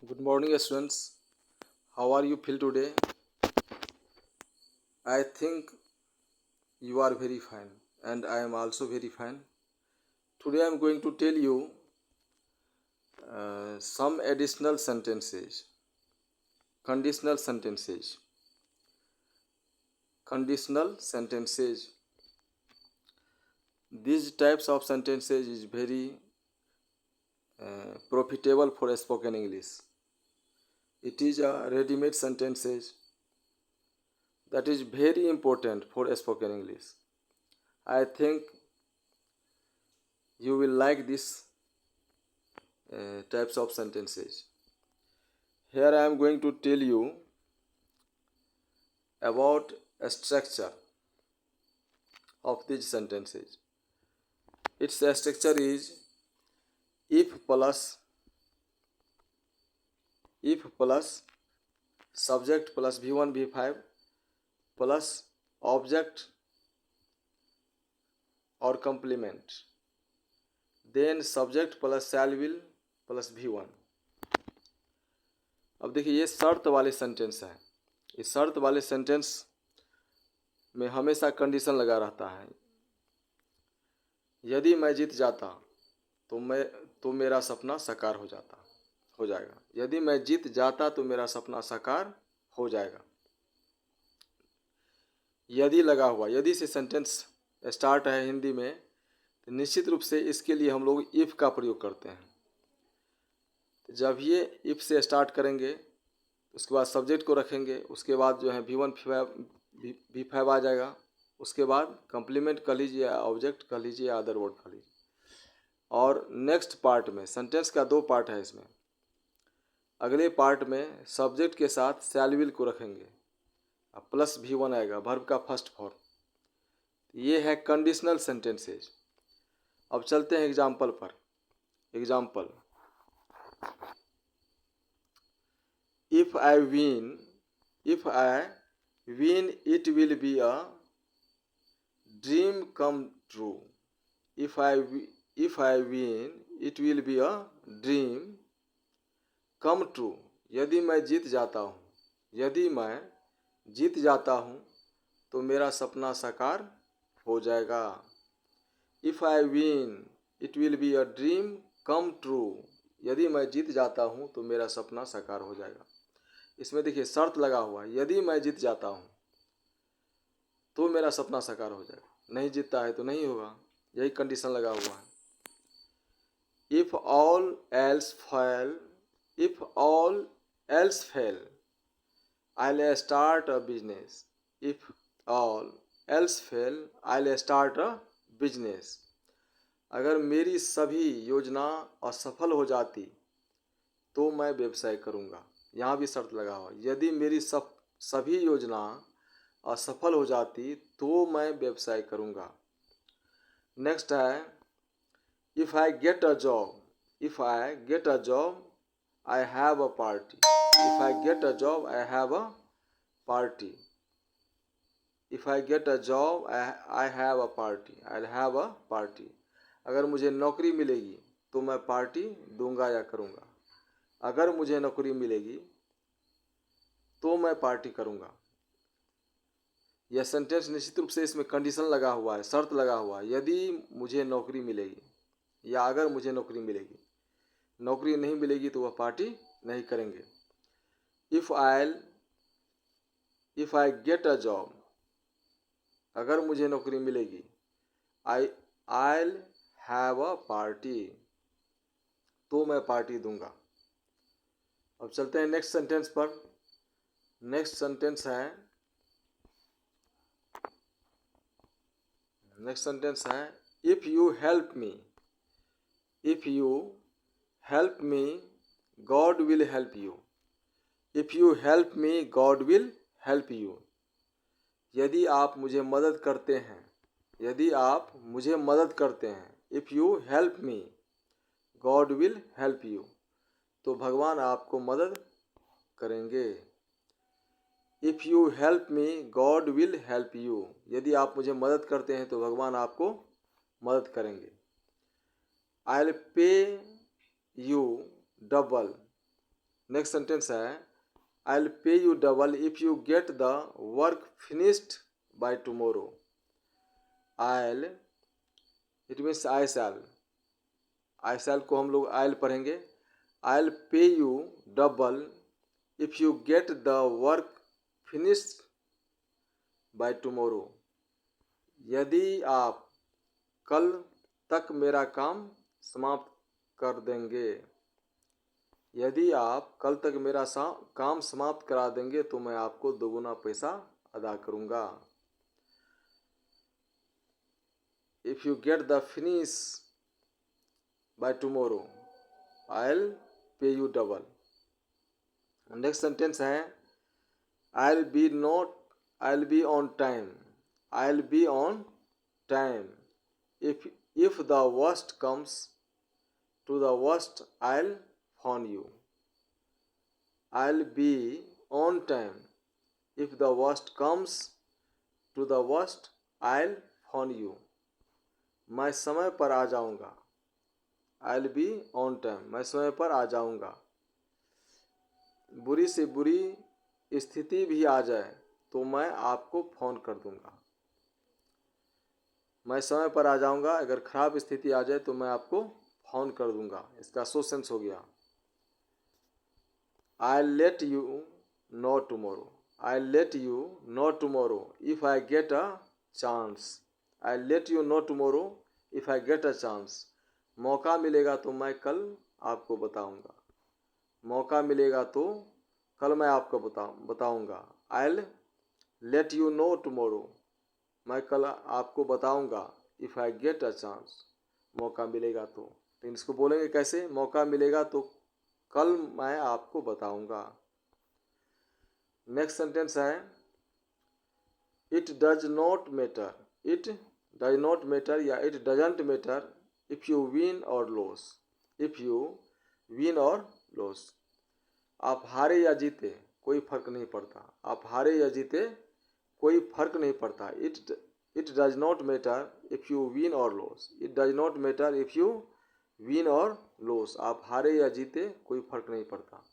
Good morning, students. How are you feel today? I think you are very fine, and I am also very fine. Today I am going to tell you some additional sentences, conditional sentences, conditional sentences. These types of sentences is very profitable for spoken English. It is a ready-made sentences that is very important for spoken English. I think you will like this types of sentences. Here I am going to tell you about a structure of these sentences. Its structure is if plus subject plus v1 v5 plus object or complement, then subject plus shall will plus v1. अब देखिए ये शर्त वाले sentence है। इस शर्त वाले sentence में हमेशा कंडीशन लगा रहता है। यदि मैं जीत जाता तो मेरा सपना साकार हो जाएगा। यदि मैं जीत जाता तो मेरा सपना साकार हो जाएगा। यदि लगा हुआ, यदि से सेंटेंस स्टार्ट है हिंदी में, तो निश्चित रूप से इसके लिए हम लोग इफ़ का प्रयोग करते हैं। जब ये इफ़ से स्टार्ट करेंगे उसके बाद सब्जेक्ट को रखेंगे, उसके बाद जो है v1 v5 आ जाएगा, उसके बाद कम्प्लीमेंट कर लीजिए या ऑब्जेक्ट कर लीजिए या अदर वर्ड कर लीजिए। और नेक्स्ट पार्ट में सेंटेंस का 2 पार्ट है इसमें। अगले पार्ट में सब्जेक्ट के साथ शैल विल को रखेंगे, अब प्लस v1 आएगा, वर्ब का फर्स्ट फॉर्म। ये है कंडीशनल सेंटेंसेज। अब चलते हैं एग्जाम्पल पर। Example, if I win it will be a dream come true. If I win it will be a dream come true. यदि मैं जीत जाता हूँ तो मेरा सपना साकार हो जाएगा। If I win it will be a dream come true. यदि मैं जीत जाता हूँ तो मेरा सपना साकार हो जाएगा। इसमें देखिए शर्त लगा हुआ है, यदि मैं जीत जाता हूँ तो मेरा सपना साकार हो जाएगा। नहीं जीतता है तो नहीं होगा, यही कंडीशन लगा हुआ है। If all else fail, I'll start a business. If all else fail, I'll start a business. अगर मेरी सभी योजना असफल हो जाती तो मैं व्यवसाय करूँगा। यहाँ भी शर्त लगा हुआ, यदि मेरी सभी योजना असफल हो जाती तो मैं व्यवसाय करूँगा। नेक्स्ट है, if I get a job I have a party. If I get a job I have a party. If I get a job I have a party. I have a party. अगर मुझे नौकरी मिलेगी तो मैं party दूंगा या करूँगा। अगर मुझे नौकरी मिलेगी तो मैं पार्टी करूँगा। यह सेंटेंस निश्चित रूप से इसमें कंडीशन लगा हुआ है, शर्त लगा हुआ है, यदि मुझे नौकरी मिलेगी या अगर मुझे नौकरी मिलेगी। नौकरी नहीं मिलेगी तो वह पार्टी नहीं करेंगे। If I get a job, अगर मुझे नौकरी मिलेगी, I'll हैव अ पार्टी, तो मैं पार्टी दूंगा। अब चलते हैं नेक्स्ट सेंटेंस पर। नेक्स्ट सेंटेंस है if you help me God will help you. If you help me God will help you. यदि आप मुझे मदद करते हैं, if you help me God will help you, तो भगवान आपको मदद करेंगे। If you help me God will help you. यदि आप मुझे मदद करते हैं तो भगवान आपको मदद करेंगे। I'll पे यू डबल। नेक्स्ट सेंटेंस है I will pay you double if you get the work finished by tomorrow. I it means I shall को हम लोग आई पढ़ेंगे। I will pay you double if you get the work finished by tomorrow. यदि आप कल तक मेरा काम समाप्त कर देंगे। यदि आप कल तक मेरा काम समाप्त करा देंगे तो मैं आपको दोगुना पैसा अदा करूंगा। If you get the finish by tomorrow I will pay you double. Next sentence है I will be on time. I will be on time if the worst comes to the worst I'll phone you। I'll be on time if the worst comes to the worst I'll phone you। मैं समय पर आ जाऊंगा। I'll be on time मैं समय पर आ जाऊंगा। बुरी से बुरी स्थिति भी आ जाए तो मैं आपको फ़ोन कर दूंगा। मैं समय पर आ जाऊंगा, अगर ख़राब स्थिति आ जाए तो मैं आपको फ़ोन कर दूंगा। इसका सो सेंस हो गया I let you know tomorrow. I let you know tomorrow if I get a chance. I let you know tomorrow if I get a chance. मौका मिलेगा तो मैं कल आपको बताऊंगा। मौका मिलेगा तो कल मैं आपको बताऊंगा। I let you know tomorrow मैं कल आपको बताऊंगा। If I get a chance मौका मिलेगा तो। लेकिन इसको बोलेंगे कैसे? मौका मिलेगा तो कल मैं आपको बताऊंगा। नेक्स्ट सेंटेंस है it does not matter. It does not matter या it doesn't matter if you win or loss. If you win or loss. आप हारे या जीते कोई फर्क नहीं पड़ता। आप हारे या जीते कोई फर्क नहीं पड़ता। It does not matter if you win or loss. It does not matter if you win or loss. आप हारे या जीते कोई फर्क नहीं पड़ता।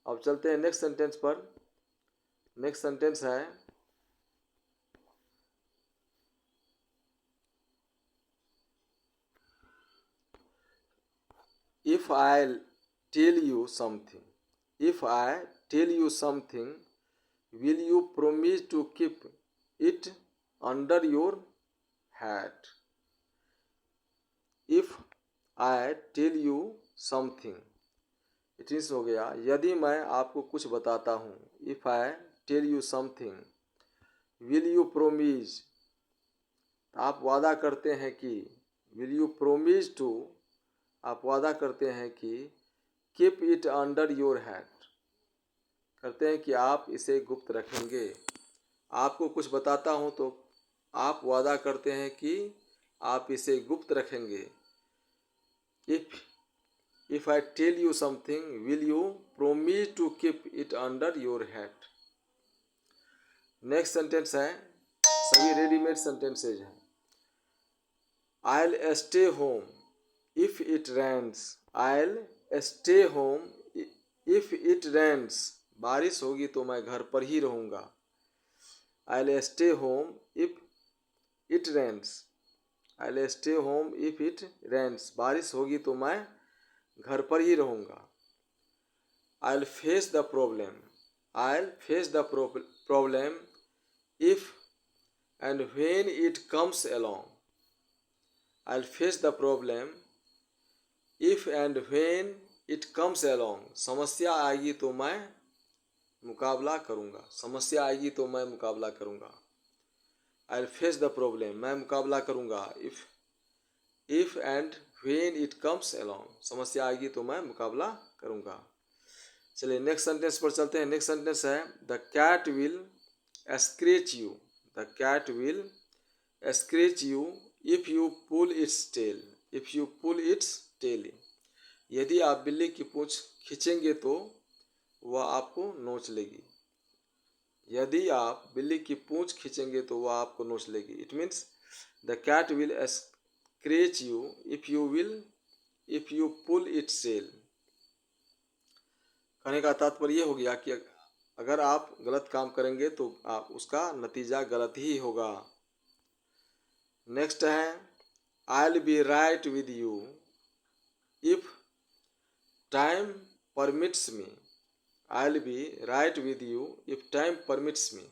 अब चलते हैं नेक्स्ट सेंटेंस पर। नेक्स्ट सेंटेंस है if I tell you something. If I tell you something will you promise to keep it under your hat। if I tell you something it means हो गया यदि मैं आपको कुछ बताता हूँ। if I tell you something will you promise आप वादा करते हैं कि will you promise to आप वादा करते हैं कि keep it under your hat करते हैं कि आप इसे गुप्त रखेंगे। आपको कुछ बताता हूँ तो आप वादा करते हैं कि आप इसे गुप्त रखेंगे। If I tell you something will you promise to keep it under your hat. Next sentence है सभी रेडीमेड सेंटेंसेज हैं। I will stay home if it rains. I will stay home if it rains बारिश होगी तो मैं घर पर ही रहूँगा। I will stay home if it rains. I will stay home if it rains बारिश होगी तो मैं घर पर ही रहूँगा। I will face the problem. I will face the problem if and when it comes along. I will face the problem if and when it comes along समस्या आएगी तो मैं मुकाबला करूँगा। समस्या आएगी तो मैं मुकाबला करूँगा। I will face the problem मैं मुकाबला करूँगा। If and when it comes along समस्या आएगी तो मैं मुकाबला करूँगा। चलिए नेक्स्ट सेंटेंस पर चलते हैं। नेक्स्ट सेंटेंस है the cat will scratch you. The cat will scratch you if you pull its tail. If you pull its tail यदि आप बिल्ली की पूंछ खींचेंगे तो वह आपको नोच लेगी। यदि आप बिल्ली की पूंछ खींचेंगे तो वह आपको नोच लेगी। It means the cat will scratch you if you pull its tail. कहने का तात्पर्य ये हो गया कि अगर आप गलत काम करेंगे तो आप उसका नतीजा गलत ही होगा। नेक्स्ट है I will be right with you if time permits me. I will be right with you if time permits me.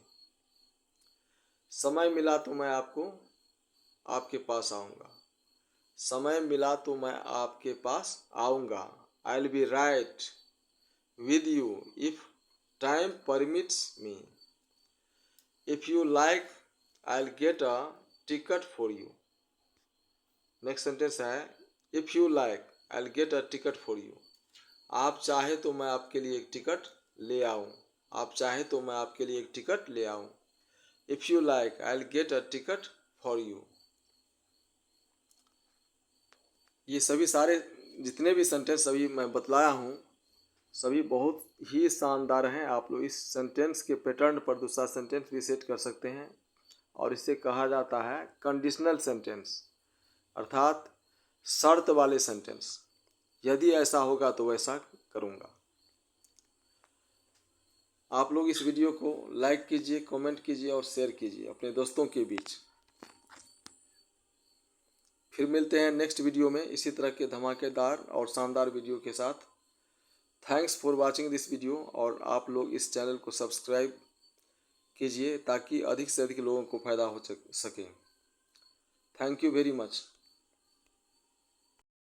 समय मिला तो मैं आपके पास आऊँगा। समय मिला तो मैं आपके पास आऊँगा। I will be right with you if time permits me. If you like I will get a ticket for you. Next sentence है if you like I will get a ticket for you. आप चाहे तो मैं आपके लिए एक ticket ले आऊँ। आप चाहे तो मैं आपके लिए एक टिकट ले आऊँ। If you like I will get a ticket for you. ये सभी सारे जितने भी सेंटेंस सभी मैं बतलाया हूँ सभी बहुत ही शानदार हैं। आप लोग इस सेंटेंस के पैटर्न पर दूसरा सेंटेंस भी सेट कर सकते हैं और इसे कहा जाता है कंडीशनल सेंटेंस, अर्थात शर्त वाले सेंटेंस। यदि ऐसा होगा तो वैसा करूँगा। आप लोग इस वीडियो को लाइक कीजिए, कमेंट कीजिए और शेयर कीजिए अपने दोस्तों के बीच। फिर मिलते हैं नेक्स्ट वीडियो में इसी तरह के धमाकेदार और शानदार वीडियो के साथ। Thanks for watching this video. और आप लोग इस चैनल को सब्सक्राइब कीजिए ताकि अधिक से अधिक लोगों को फ़ायदा हो सके। Thank you very much.